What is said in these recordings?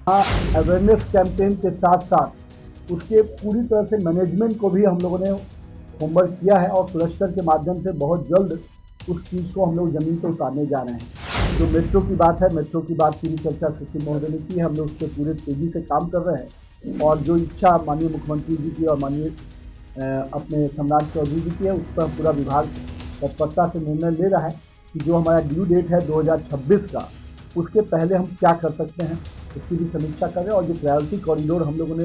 हाँ, awareness campaign के साथ साथ उसके पूरी तरह से मैनेजमेंट को भी हम लोगों ने होमवर्क किया है और क्लस्टर के माध्यम से बहुत जल्द उस चीज़ को हम लोग ज़मीन पर उतारने जा रहे हैं। जो मेट्रो की बात है, मेट्रो की बात की भी चर्चा सचिन महोदय ने की है। हम लोग उस पर पूरे तेज़ी से काम कर रहे हैं और जो इच्छा माननीय मुख्यमंत्री जी की और माननीय अपने सम्राट चौधरी जी की है, उस पर पूरा विभाग तत्परता से निर्णय ले रहा है कि जो हमारा ड्यू डेट है 2026 का, उसके पहले हम क्या कर सकते हैं, उसकी भी समीक्षा कर रहे हैं। और जो प्रायोरिटी कॉरिडोर हम लोगों ने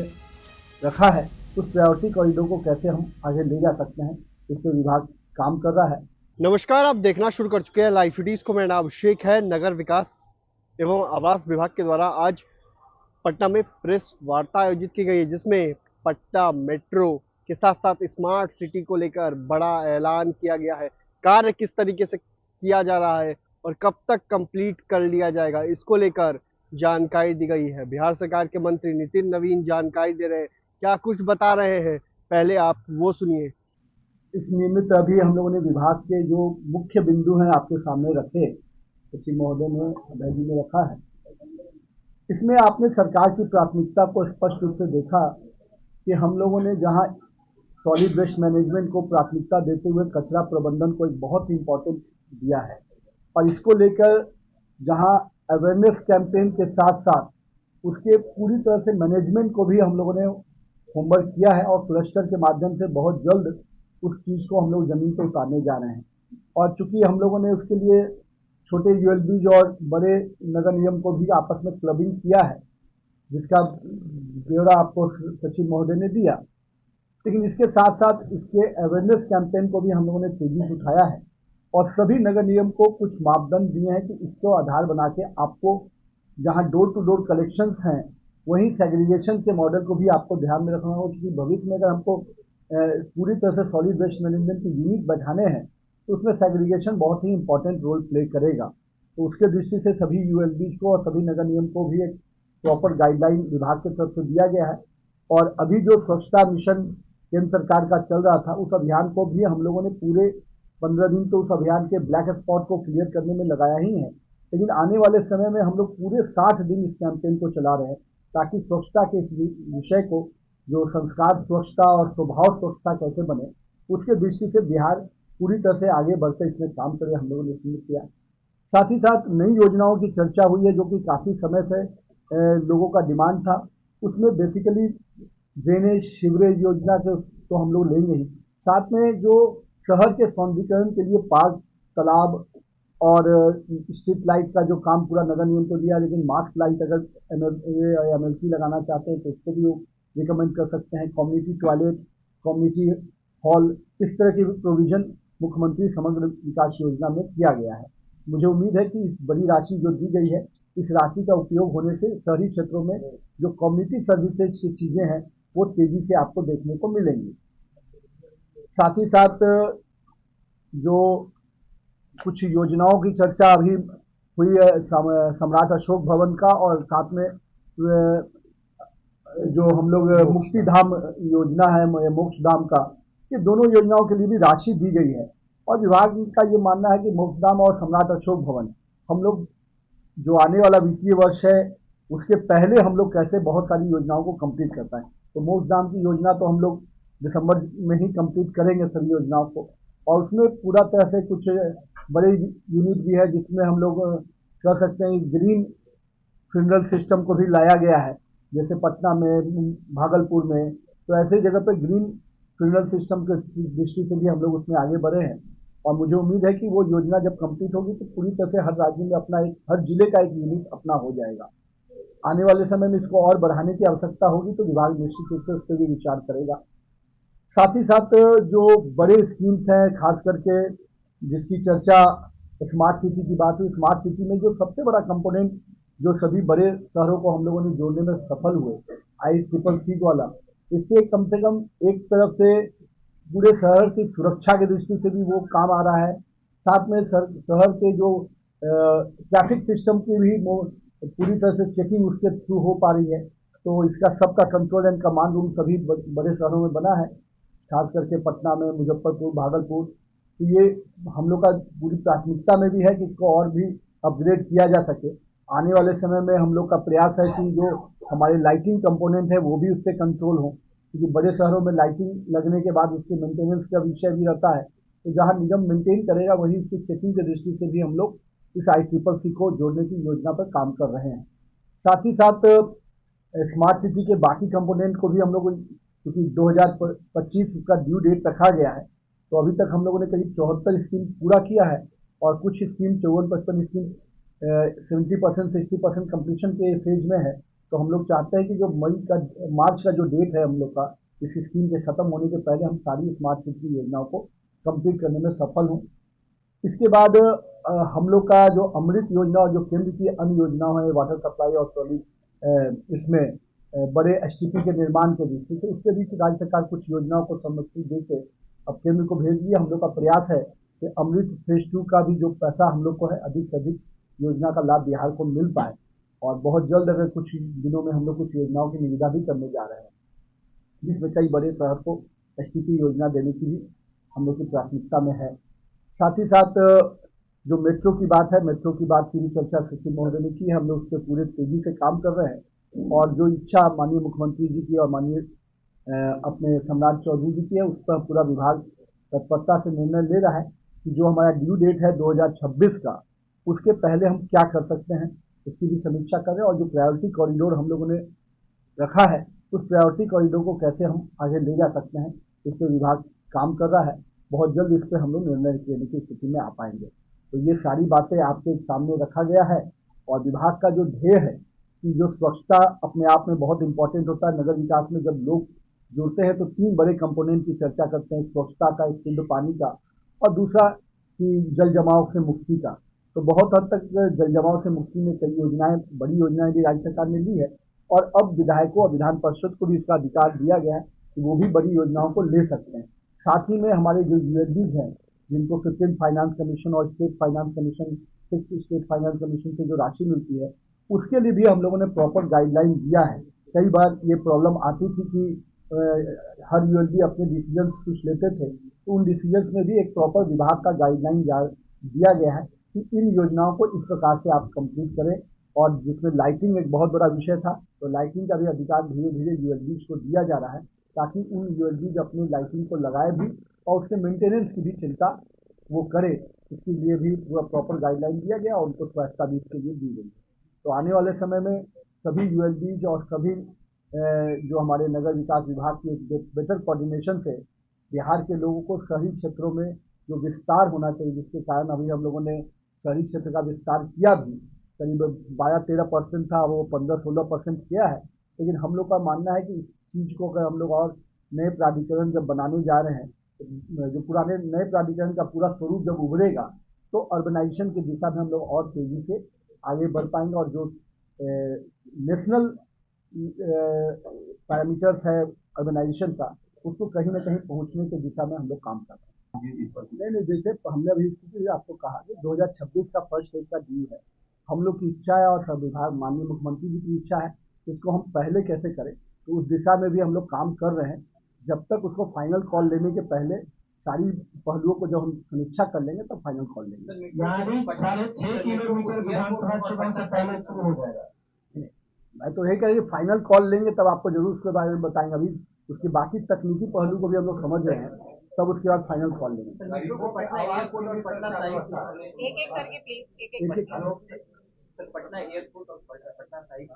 रखा है, उस प्रायोरिटी कॉरिडोर को कैसे हम आगे ले जा सकते हैं, इस पर विभाग काम कर रहा है। नमस्कार, आप देखना शुरू कर चुके हैं लाइव सिटीज को। मेरा नाम अभिषेक है। नगर विकास एवं आवास विभाग के द्वारा आज पटना में प्रेस वार्ता आयोजित की गई है, जिसमें पटना मेट्रो के साथ साथ स्मार्ट सिटी को लेकर बड़ा ऐलान किया गया है। कार्य किस तरीके से किया जा रहा है और कब तक कंप्लीट कर लिया जाएगा, इसको लेकर जानकारी दी गई है। बिहार सरकार के मंत्री नितिन नवीन जानकारी दे रहे हैं। क्या कुछ बता रहे हैं, पहले आप वो सुनिए। इस निमित्त अभी हम लोगों ने विभाग के जो मुख्य बिंदु हैं आपके सामने रखे, सचिव महोदय ने अभय जी ने रखा है। इसमें आपने सरकार की प्राथमिकता को स्पष्ट रूप से देखा कि हम लोगों ने जहां सॉलिड वेस्ट मैनेजमेंट को प्राथमिकता देते हुए कचरा प्रबंधन को एक बहुत ही इम्पोर्टेंस दिया है और इसको लेकर जहां अवेयरनेस कैंपेन के साथ साथ उसके पूरी तरह से मैनेजमेंट को भी हम लोगों ने होमवर्क किया है और क्लस्टर के माध्यम से बहुत जल्द उस चीज़ को हम लोग ज़मीन पर उतारने जा रहे हैं। और चूंकि हम लोगों ने उसके लिए छोटे यूएलबीज और बड़े नगर निगम को भी आपस में क्लबिंग किया है, जिसका ब्यौरा आपको सचिव महोदय ने दिया। लेकिन इसके साथ साथ इसके अवेयरनेस कैंपेन को भी हम लोगों ने तेजी से उठाया है और सभी नगर निगम को कुछ मापदंड दिए हैं कि इसको आधार बना के आपको जहां डोर टू डोर कलेक्शंस हैं, वहीं सेग्रीगेशन के मॉडल को भी आपको ध्यान में रखना होगा, क्योंकि भविष्य में अगर हमको पूरी तरह से सॉलिड वेस्ट मैनेजमेंट की यूनिट बैठाने हैं तो उसमें सेग्रीगेशन बहुत ही इंपॉर्टेंट रोल प्ले करेगा। तो उसके दृष्टि से सभी यूएलबी को और सभी नगर निगम को भी एक प्रॉपर गाइडलाइन विभाग की तरफ से दिया गया है। और अभी जो स्वच्छता मिशन केंद्र सरकार का चल रहा था, उस अभियान को भी हम लोगों ने पूरे 15 दिन तो उस अभियान के ब्लैक स्पॉट को क्लियर करने में लगाया ही है। लेकिन आने वाले समय में हम लोग पूरे 60 दिन इस कैंपेन को चला रहे हैं, ताकि स्वच्छता के इस विषय को, जो संस्कार स्वच्छता और स्वभाव स्वच्छता कैसे बने, उसके दृष्टि से बिहार पूरी तरह से आगे बढ़कर इसमें काम करे, हम लोगों ने सुनिश्चित किया। साथ ही साथ नई योजनाओं की चर्चा हुई है, जो कि काफ़ी समय से लोगों का डिमांड था। उसमें बेसिकली ड्रेनेज सीवरेज योजना के तो हम लोग लेंगे ही, साथ में जो शहर के सौंदर्यीकरण के लिए पार्क, तालाब और स्ट्रीट लाइट का जो काम पूरा नगर निगम को दिया, लेकिन मास्क लाइट अगर एमएलसी लगाना चाहते हैं तो उसको भी रिकमेंड कर सकते हैं। कम्युनिटी टॉयलेट, कम्युनिटी हॉल, इस तरह की प्रोविजन मुख्यमंत्री समग्र विकास योजना में किया गया है। मुझे उम्मीद है कि इस बड़ी राशि जो दी गई है, इस राशि का उपयोग होने से शहरी क्षेत्रों में जो कम्युनिटी सर्विसेज की चीज़ें हैं, वो तेज़ी से आपको देखने को मिलेंगी। साथ ही साथ जो कुछ योजनाओं की चर्चा अभी हुई है, सम्राट अशोक भवन का, और साथ में जो हम लोग मुक्ति धाम योजना है, मोक्ष धाम का, ये दोनों योजनाओं के लिए भी राशि दी गई है। और विभाग का ये मानना है कि मोक्ष धाम और सम्राट अशोक भवन हम लोग जो आने वाला वित्तीय वर्ष है, उसके पहले हम लोग कैसे बहुत सारी योजनाओं को कंप्लीट कर पाएँ। तो मोक्ष धाम की योजना तो हम लोग दिसंबर में ही कंप्लीट करेंगे सभी योजनाओं को, और उसमें पूरा तरह से कुछ बड़े यूनिट भी है जिसमें हम लोग कर सकते हैं। ग्रीन फ्यूनरल सिस्टम को भी लाया गया है, जैसे पटना में, भागलपुर में, तो ऐसे जगह पे ग्रीन फ्यूनरल सिस्टम के दृष्टि से भी हम लोग उसमें आगे बढ़े हैं। और मुझे उम्मीद है कि वो योजना जब कंप्लीट होगी तो पूरी तरह से हर राज्य में अपना एक, हर जिले का एक यूनिट अपना हो जाएगा। आने वाले समय में इसको और बढ़ाने की आवश्यकता होगी तो विभाग निश्चित रूप से उस पर भी विचार करेगा। साथ ही साथ जो बड़े स्कीम्स हैं, खास करके जिसकी चर्चा स्मार्ट सिटी की बात हुई, स्मार्ट सिटी में जो सबसे बड़ा कंपोनेंट जो सभी बड़े शहरों को हम लोगों ने जोड़ने में सफल हुए, ICCC वाला, इससे कम से कम एक तरफ से पूरे शहर की सुरक्षा की दृष्टि से भी वो काम आ रहा है। साथ में शहर के जो ट्रैफिक सिस्टम की भी पूरी तरह से चेकिंग उसके थ्रू हो पा रही है। तो इसका सबका कंट्रोल एंड कमांड रूम सभी बड़े शहरों में बना है, खास करके पटना में, मुजफ्फरपुर, भागलपुर। तो ये हम लोग का पूरी प्राथमिकता में भी है कि इसको और भी अपग्रेड किया जा सके। आने वाले समय में हम लोग का प्रयास है कि जो हमारे लाइटिंग कंपोनेंट है वो भी उससे कंट्रोल हो, क्योंकि बड़े शहरों में लाइटिंग लगने के बाद उसके मेंटेनेंस का विषय भी रहता है। तो जहाँ निगम मेंटेन करेगा वही उसकी चेकिंग की दृष्टि से भी हम लोग इस ICCC को जोड़ने की योजना पर काम कर रहे हैं। साथ ही साथ स्मार्ट सिटी के बाकी कंपोनेंट को भी हम लोग, क्योंकि 2025 का ड्यू डेट रखा गया है, तो अभी तक हम लोगों ने करीब 74 स्कीम पूरा किया है और कुछ स्कीम 54-55 स्कीम 70% 60% कंप्लीशन के फेज में है। तो हम लोग चाहते हैं कि जो मार्च का जो डेट है हम लोग का इस स्कीम के खत्म होने के पहले हम सारी स्मार्ट सिटी योजनाओं को कंप्लीट करने में सफल हों। इसके बाद हम लोग का जो अमृत योजना और जो केंद्र की अन्य योजनाओं है, वाटर सप्लाई और सॉलिड, इसमें बड़े STP के निर्माण के दृष्टि से उसके बीच राज्य सरकार कुछ योजनाओं को सम्मति देकर अब केंद्र को भेज दिया। हम लोग का प्रयास है कि अमृत फेज 2 का भी जो पैसा हम लोग को है अधिक से अधिक योजना का लाभ बिहार को मिल पाए, और बहुत जल्द अगर कुछ दिनों में हम लोग कुछ योजनाओं की निविदा भी करने जा रहे हैं, जिसमें कई बड़े शहर को STP योजना देने की भी हम लोग की प्राथमिकता में है। साथ ही साथ जो मेट्रो की बात है, मेट्रो की बात की भी चर्चा सचिव महोदय ने की है। हम लोग उस पर पूरे तेजी से काम कर रहे हैं और जो इच्छा माननीय मुख्यमंत्री जी की और माननीय अपने सम्राट चौधरी जी की है, उस पर पूरा विभाग तत्परता से निर्णय ले रहा है कि जो हमारा ड्यू डेट है 2026 का, उसके पहले हम क्या कर सकते हैं, उसकी भी समीक्षा कर रहे हैं। और जो प्रायोरिटी कॉरिडोर हम लोगों ने रखा है, उस प्रायोरिटी कॉरिडोर को कैसे हम आगे ले जा सकते हैं, इस पर विभाग काम कर रहा है। बहुत जल्द इस पर हम लोग निर्णय लेने की स्थिति में आ पाएंगे। तो ये सारी बातें आपके सामने रखा गया है। और विभाग का जो ध्येय है कि जो स्वच्छता अपने आप में बहुत इंपॉर्टेंट होता है, नगर विकास में जब लोग जुड़ते हैं तो 3 बड़े कंपोनेंट की चर्चा करते हैं, स्वच्छता का, एक शुद्ध पानी का, और दूसरा कि जल जमाव से मुक्ति का। तो बहुत हद तक जल जमाव से मुक्ति में कई योजनाएं, बड़ी योजनाएं भी राज्य सरकार ने ली है, और अब विधायकों और विधान परिषद को भी इसका अधिकार दिया गया है कि वो भी बड़ी योजनाओं को ले सकते हैं। साथ ही में हमारे जो ULBs हैं, जिनको 15 फाइनेंस कमीशन और state finance commission, 6 state finance commission से जो राशि मिलती है, उसके लिए भी हम लोगों ने प्रॉपर गाइडलाइन दिया है। कई बार ये प्रॉब्लम आती थी कि हर ULB अपने डिसीजन कुछ लेते थे, तो उन डिसीजन में भी एक प्रॉपर विभाग का गाइडलाइन दिया गया है कि इन योजनाओं को इस प्रकार से आप कंप्लीट करें। और जिसमें लाइटिंग एक बहुत बड़ा विषय था, तो लाइटिंग का भी अधिकार धीरे धीरे ULBs को दिया जा रहा है, ताकि उन ULBs अपनी लाइटिंग को लगाए भी और उसके मेंटेनेंस की भी चिंता वो करे। इसके लिए भी पूरा प्रॉपर गाइडलाइन दिया गया और उनको स्वच्छता भी इसके लिए दी गई। तो आने वाले समय में सभी ULBs और सभी जो हमारे नगर विकास विभाग की बेटर कोऑर्डिनेशन से बिहार के लोगों को शहरी क्षेत्रों में जो विस्तार होना चाहिए, जिसके कारण अभी हम लोगों ने शहरी क्षेत्र का विस्तार किया भी, करीब 12-13% था, वो 15-16% किया है। लेकिन हम लोग का मानना है कि इस चीज़ को अगर हम लोग और नए प्राधिकरण जब बनाने जा रहे हैं, तो जो पुराने नए प्राधिकरण का पूरा स्वरूप जब उभरेगा, तो अर्बनाइजेशन की दिशा में हम लोग और तेजी से आगे बढ़ पाएंगे। और जो नेशनल पैरामीटर्स है अर्बनाइजेशन का, उसको कहीं ना कहीं पहुंचने की दिशा में हम लोग काम कर रहे हैं। नहीं, जैसे हमने अभी आपको कहा कि 2026 का फर्स्ट फेज का ड्यू है, हम लोग की इच्छा है और सब विभाग माननीय मुख्यमंत्री जी की इच्छा है कि इसको हम पहले कैसे करें, तो उस दिशा में भी हम लोग काम कर रहे हैं। जब तक उसको फाइनल कॉल लेने के पहले सारी पहलुओं को जब हम समीक्षा कर लेंगे तब फाइनल कॉल लेंगे। 6.5 किलोमीटर विधानसभा चुनाव से पहले शुरू हो जाएगा। मैं तो यही कह रही, फाइनल कॉल लेंगे तब आपको जरूर उसके बारे में बताएंगे। अभी उसकी बाकी तकनीकी पहलू को भी हम लोग समझ रहे हैं, तब उसके बाद फाइनल कॉल लेंगे। एक एक करके प्लीज, एक एक करके। पटना एयरपोर्ट और पटना साइड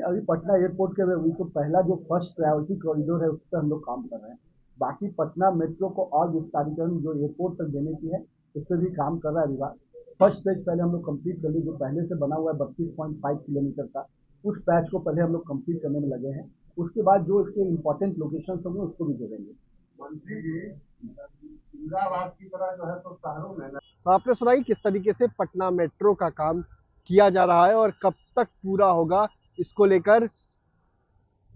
अभी पटना एयरपोर्ट के अभी तो पहला जो फर्स्ट प्रायोरिटी कॉरिडोर है उस पर हम लोग काम कर रहे हैं। बाकी पटना मेट्रो को और विस्तारीकरण जो एयरपोर्ट तक देने की है, उस पर भी काम कर रहा है विभाग। फर्स्ट पैच पहले हम लोग कंप्लीट कर लिए, जो पहले से बना हुआ है 32.5 किलोमीटर का, उस पैच को पहले हम लोग कंप्लीट करने में लगे हैं। उसके बाद जो इसके इंपॉर्टेंट लोकेशन होंगे उसको भी जोड़ेंगे। मंत्री जी, इंदिरावास की तरह जो है तो शहरों में तो आपने सुना ही किस तरीके से पटना मेट्रो का काम किया जा रहा है और कब तक पूरा होगा, इसको लेकर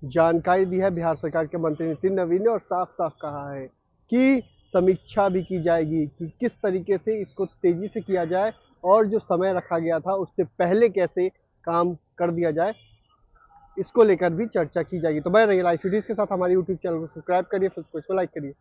जानकारी दी है बिहार सरकार के मंत्री नितिन नवीन ने, और साफ साफ कहा है कि समीक्षा भी की जाएगी कि किस तरीके से इसको तेजी से किया जाए और जो समय रखा गया था उससे पहले कैसे काम कर दिया जाए, इसको लेकर भी चर्चा की जाएगी। तो बने रहिए लाइव सिटीज के साथ, हमारे यूट्यूब चैनल को सब्सक्राइब करिए, फेसबुक को लाइक करिए।